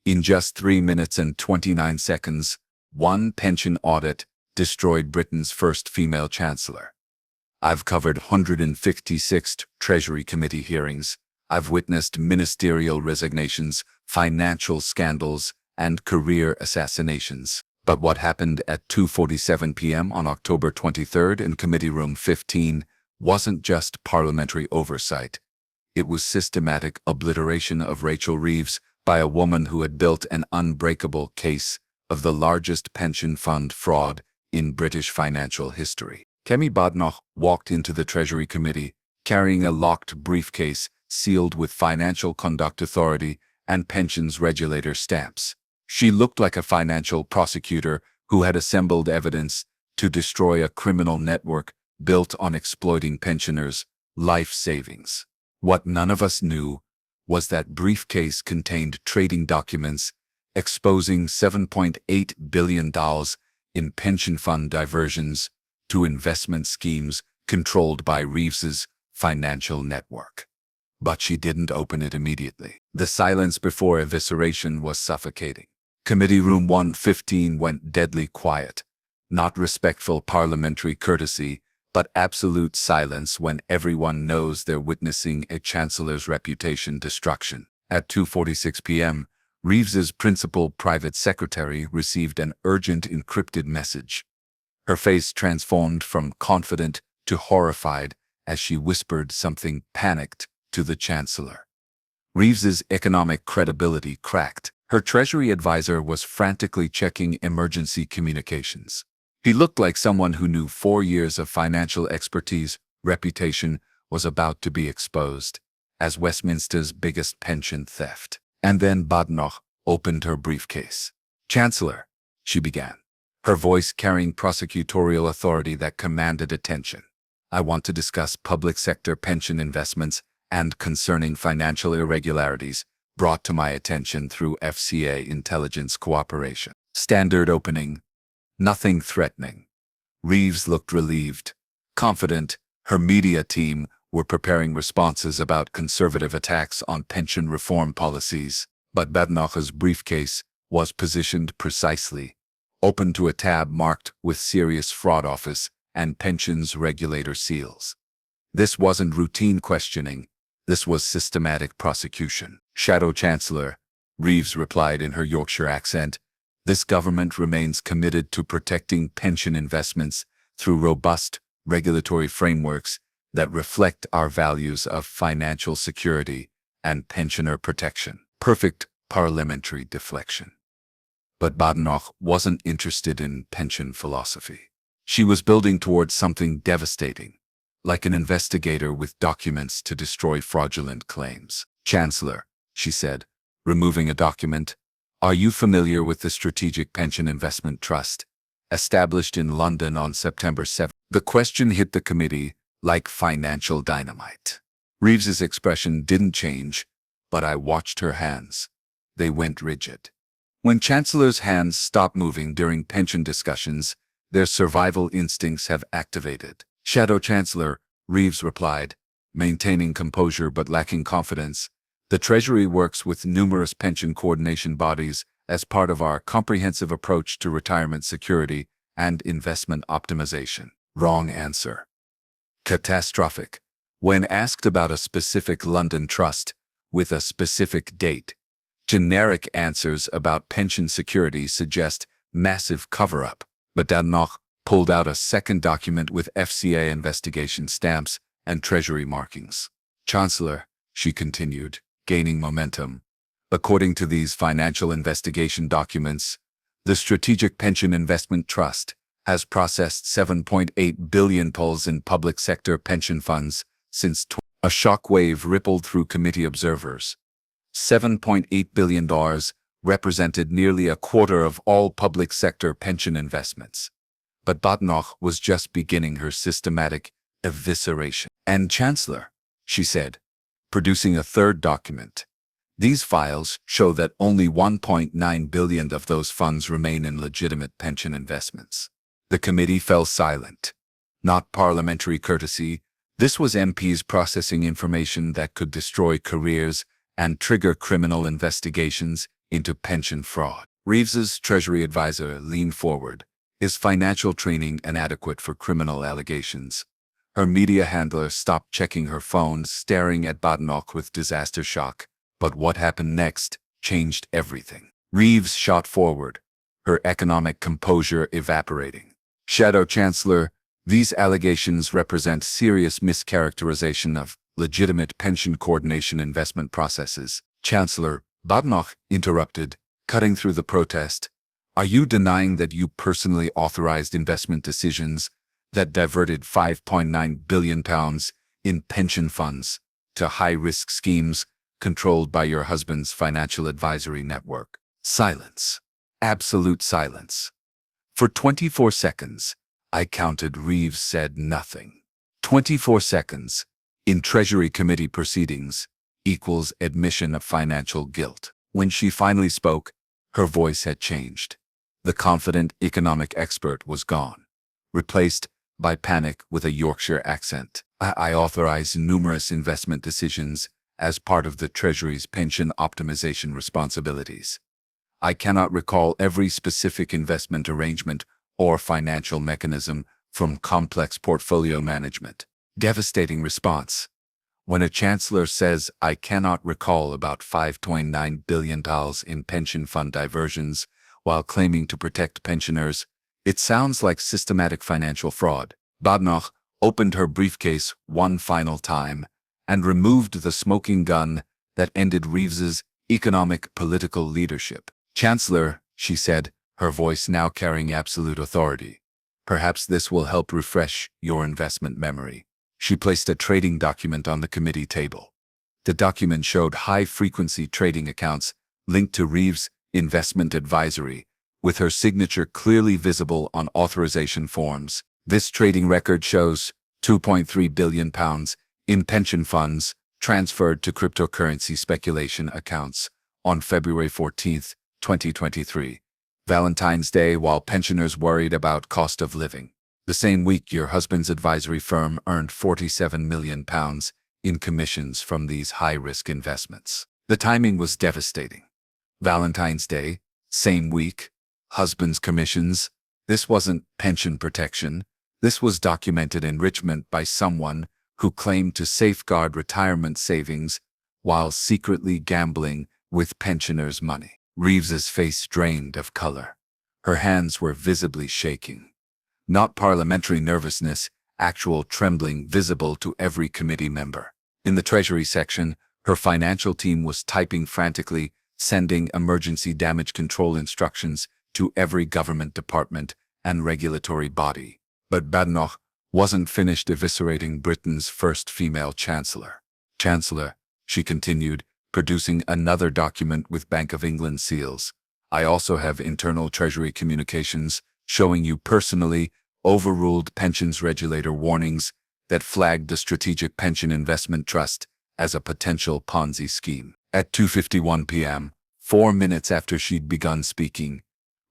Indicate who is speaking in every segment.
Speaker 1: In just 3 minutes and 29 seconds, one pension audit destroyed Britain's first female Chancellor. I've covered 156 Treasury Committee hearings. I've witnessed ministerial resignations, financial scandals, and career assassinations. But what happened at 2:47 p.m. on October 23rd in Committee Room 15 wasn't just parliamentary oversight. It was systematic obliteration of Rachel Reeves by a woman who had built an unbreakable case of the largest pension fund fraud in British financial history. Kemi Badenoch walked into the Treasury Committee carrying a locked briefcase sealed with Financial Conduct Authority and pensions regulator stamps. She looked like a financial prosecutor who had assembled evidence to destroy a criminal network built on exploiting pensioners' life savings. What none of us knew was that briefcase contained trading documents exposing $7.8 billion in pension fund diversions to investment schemes controlled by Reeves's financial network. But she didn't open it immediately. The silence before evisceration was suffocating. Committee Room 115 went deadly quiet, not respectful parliamentary courtesy, but absolute silence when everyone knows they're witnessing a Chancellor's reputation destruction. At 2:46 p.m., Reeves's principal private secretary received an urgent encrypted message. Her face transformed from confident to horrified as she whispered something panicked to the Chancellor. Reeves's economic credibility cracked. Her Treasury advisor was frantically checking emergency communications. He looked like someone who knew 4 years of financial expertise. Reputation was about to be exposed as Westminster's biggest pension theft. And then Badenoch opened her briefcase. "Chancellor," she began, her voice carrying prosecutorial authority that commanded attention. "I want to discuss public sector pension investments and concerning financial irregularities brought to my attention through FCA intelligence cooperation." Standard opening. Nothing threatening. Reeves looked relieved, confident her media team were preparing responses about conservative attacks on pension reform policies. But Badenoch's briefcase was positioned precisely, open to a tab marked with Serious Fraud Office and Pensions Regulator seals. This wasn't routine questioning. This was systematic prosecution. "Shadow Chancellor," Reeves replied in her Yorkshire accent, "this government remains committed to protecting pension investments through robust regulatory frameworks that reflect our values of financial security and pensioner protection." Perfect parliamentary deflection. But Badenoch wasn't interested in pension philosophy. She was building towards something devastating, like an investigator with documents to destroy fraudulent claims. "Chancellor," she said, removing a document, "are you familiar with the Strategic Pension Investment Trust, established in London on September 7th? The question hit the committee like financial dynamite. Reeves's expression didn't change, but I watched her hands. They went rigid. When Chancellors' hands stop moving during pension discussions, their survival instincts have activated. "Shadow Chancellor," Reeves replied, maintaining composure but lacking confidence, "the Treasury works with numerous pension coordination bodies as part of our comprehensive approach to retirement security and investment optimization." Wrong answer. Catastrophic. When asked about a specific London trust with a specific date, generic answers about pension security suggest massive cover-up. But Badenoch pulled out a second document with FCA investigation stamps and Treasury markings. "Chancellor," she continued, gaining momentum, "according to these financial investigation documents, the Strategic Pension Investment Trust has processed $7.8 billion in public sector pension funds since a shockwave rippled through committee observers. $7.8 billion represented nearly a quarter of all public sector pension investments. But Badenoch was just beginning her systematic evisceration. "And Chancellor," she said, producing a third document, "these files show that only $1.9 billion of those funds remain in legitimate pension investments." The committee fell silent. Not parliamentary courtesy, this was MPs processing information that could destroy careers and trigger criminal investigations into pension fraud. Reeves's Treasury advisor leaned forward, his financial training inadequate for criminal allegations. Her media handler stopped checking her phone, staring at Badenoch with disaster shock. But what happened next changed everything. Reeves shot forward, her economic composure evaporating. Shadow Chancellor, these allegations represent serious mischaracterization of legitimate pension coordination investment processes. Chancellor, Badenoch interrupted, cutting through the protest. Are you denying that you personally authorized investment decisions that diverted £5.9 billion in pension funds to high-risk schemes controlled by your husband's financial advisory network? Silence. Absolute silence. For 24 seconds, I counted. Reeves said nothing. 24 seconds in Treasury Committee proceedings equals admission of financial guilt. When she finally spoke, her voice had changed. The confident economic expert was gone, replaced by panic with a Yorkshire accent. I authorized numerous investment decisions as part of the Treasury's pension optimization responsibilities. I cannot recall every specific investment arrangement or financial mechanism from complex portfolio management. Devastating response. When a chancellor says, I cannot recall about $5.9 billion in pension fund diversions while claiming to protect pensioners, it sounds like systematic financial fraud. Badenoch opened her briefcase one final time and removed the smoking gun that ended Reeves's economic political leadership. Chancellor, she said, her voice now carrying absolute authority. Perhaps this will help refresh your investment memory. She placed a trading document on the committee table. The document showed high-frequency trading accounts linked to Reeves' investment advisory, with her signature clearly visible on authorization forms. This trading record shows £2.3 billion in pension funds transferred to cryptocurrency speculation accounts on February 14, 2023, Valentine's Day, while pensioners worried about cost of living. The same week, your husband's advisory firm earned £47 million in commissions from these high-risk investments. The timing was devastating. Valentine's Day, same week, husband's commissions. This wasn't pension protection. This was documented enrichment by someone who claimed to safeguard retirement savings while secretly gambling with pensioners' money. Reeves's face drained of color. Her hands were visibly shaking. Not parliamentary nervousness, actual trembling visible to every committee member. In the Treasury section, her financial team was typing frantically, sending emergency damage control instructions to every government department and regulatory body. But Badenoch wasn't finished eviscerating Britain's first female chancellor. Chancellor, she continued, producing another document with Bank of England seals. I also have internal Treasury communications showing you personally overruled pensions regulator warnings that flagged the Strategic Pension Investment Trust as a potential Ponzi scheme. At 2:51 p.m., 4 minutes after she'd begun speaking,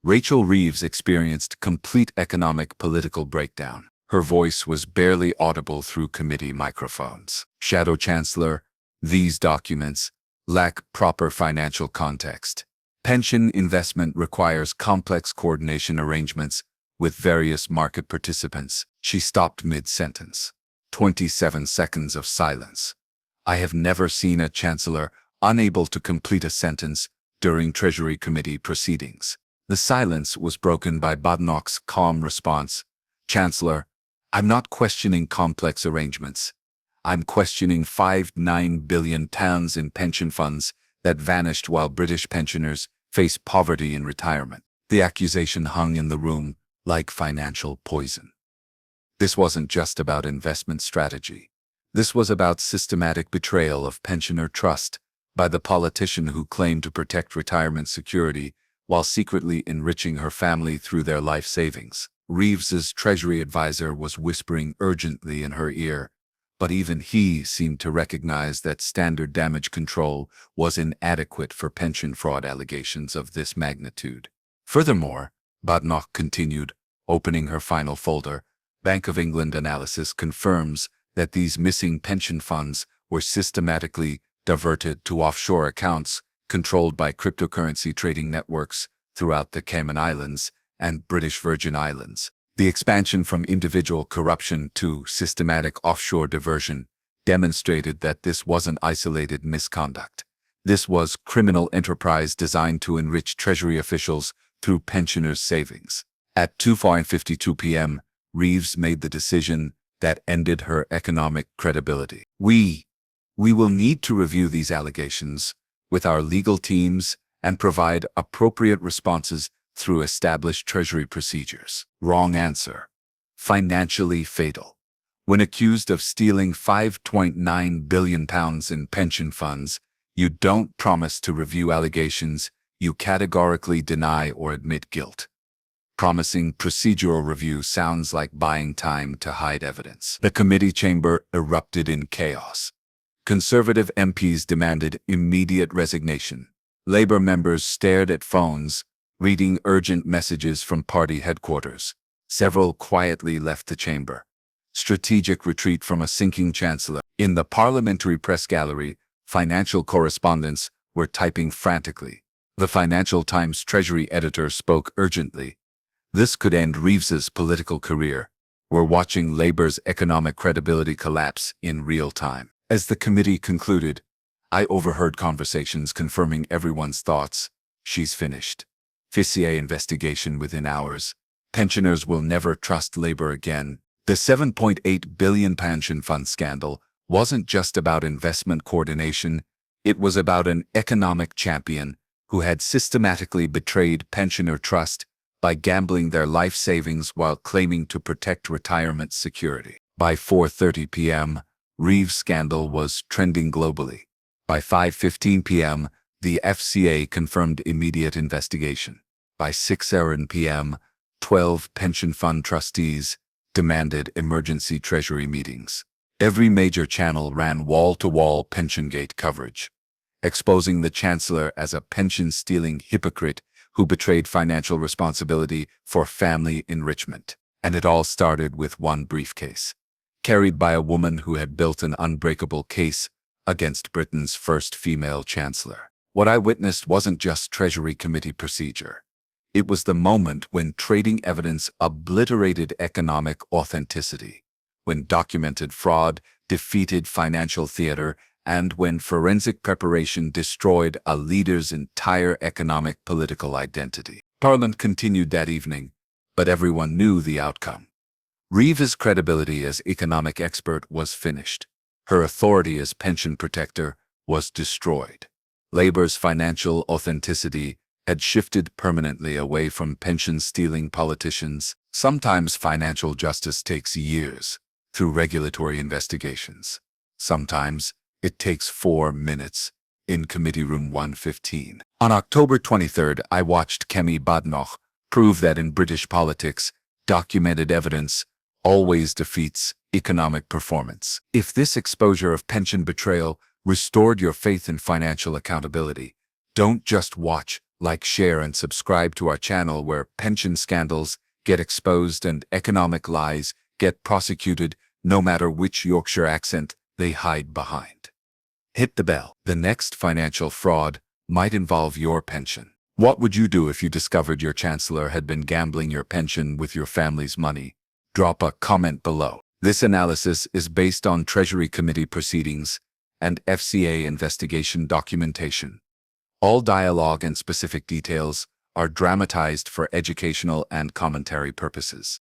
Speaker 1: Rachel Reeves experienced complete economic political breakdown. Her voice was barely audible through committee microphones. Shadow Chancellor, these documents lack proper financial context. Pension investment requires complex coordination arrangements with various market participants. She stopped mid-sentence. 27 seconds of silence. I have never seen a chancellor unable to complete a sentence during Treasury Committee proceedings. The silence was broken by Badenoch's calm response. Chancellor, I'm not questioning complex arrangements. I'm questioning £5.9 billion in pension funds that vanished while British pensioners face poverty in retirement. The accusation hung in the room like financial poison. This wasn't just about investment strategy. This was about systematic betrayal of pensioner trust by the politician who claimed to protect retirement security while secretly enriching her family through their life savings. Reeves's Treasury advisor was whispering urgently in her ear, but even he seemed to recognize that standard damage control was inadequate for pension fraud allegations of this magnitude. Furthermore, Badenoch continued, opening her final folder, Bank of England analysis confirms that these missing pension funds were systematically diverted to offshore accounts controlled by cryptocurrency trading networks throughout the Cayman Islands and British Virgin Islands. The expansion from individual corruption to systematic offshore diversion demonstrated that this wasn't isolated misconduct. This was criminal enterprise designed to enrich Treasury officials through pensioners' savings. At 2:52 p.m., Reeves made the decision that ended her economic credibility. We will need to review these allegations with our legal teams and provide appropriate responses through established Treasury procedures. Wrong answer. Financially fatal. When accused of stealing £5.9 billion in pension funds, you don't promise to review allegations, you categorically deny or admit guilt. Promising procedural review sounds like buying time to hide evidence. The committee chamber erupted in chaos. Conservative MPs demanded immediate resignation. Labour members stared at phones, reading urgent messages from party headquarters. Several quietly left the chamber. Strategic retreat from a sinking Chancellor. In the parliamentary press gallery, financial correspondents were typing frantically. The Financial Times Treasury editor spoke urgently. This could end Reeves's political career. We're watching Labour's economic credibility collapse in real time. As the committee concluded, I overheard conversations confirming everyone's thoughts. She's finished. FCA investigation within hours. Pensioners will never trust Labour again. The £7.8 billion pension fund scandal wasn't just about investment coordination, it was about an economic champion who had systematically betrayed pensioner trust by gambling their life savings while claiming to protect retirement security. By 4:30 p.m., Reeves' scandal was trending globally. By 5:15 p.m., the FCA confirmed immediate investigation. By 6:00 p.m., 12 pension fund trustees demanded emergency Treasury meetings. Every major channel ran wall-to-wall PensionGate coverage, exposing the Chancellor as a pension-stealing hypocrite who betrayed financial responsibility for family enrichment. And it all started with one briefcase, carried by a woman who had built an unbreakable case against Britain's first female Chancellor. What I witnessed wasn't just Treasury Committee procedure. It was the moment when trading evidence obliterated economic authenticity, when documented fraud defeated financial theater, and when forensic preparation destroyed a leader's entire economic political identity. Parliament continued that evening, but everyone knew the outcome. Reeves' credibility as economic expert was finished. Her authority as pension protector was destroyed. Labour's financial authenticity had shifted permanently away from pension-stealing politicians. Sometimes financial justice takes years through regulatory investigations. Sometimes it takes 4 minutes in Committee Room 115. On October 23rd, I watched Kemi Badenoch prove that in British politics, documented evidence always defeats economic performance. If this exposure of pension betrayal restored your faith in financial accountability, don't just watch, like, share, and subscribe to our channel where pension scandals get exposed and economic lies get prosecuted no matter which Yorkshire accent they hide behind. Hit the bell. The next financial fraud might involve your pension. What would you do if you discovered your Chancellor had been gambling your pension with your family's money? Drop a comment below. This analysis is based on Treasury Committee proceedings and FCA investigation documentation. All dialogue and specific details are dramatized for educational and commentary purposes.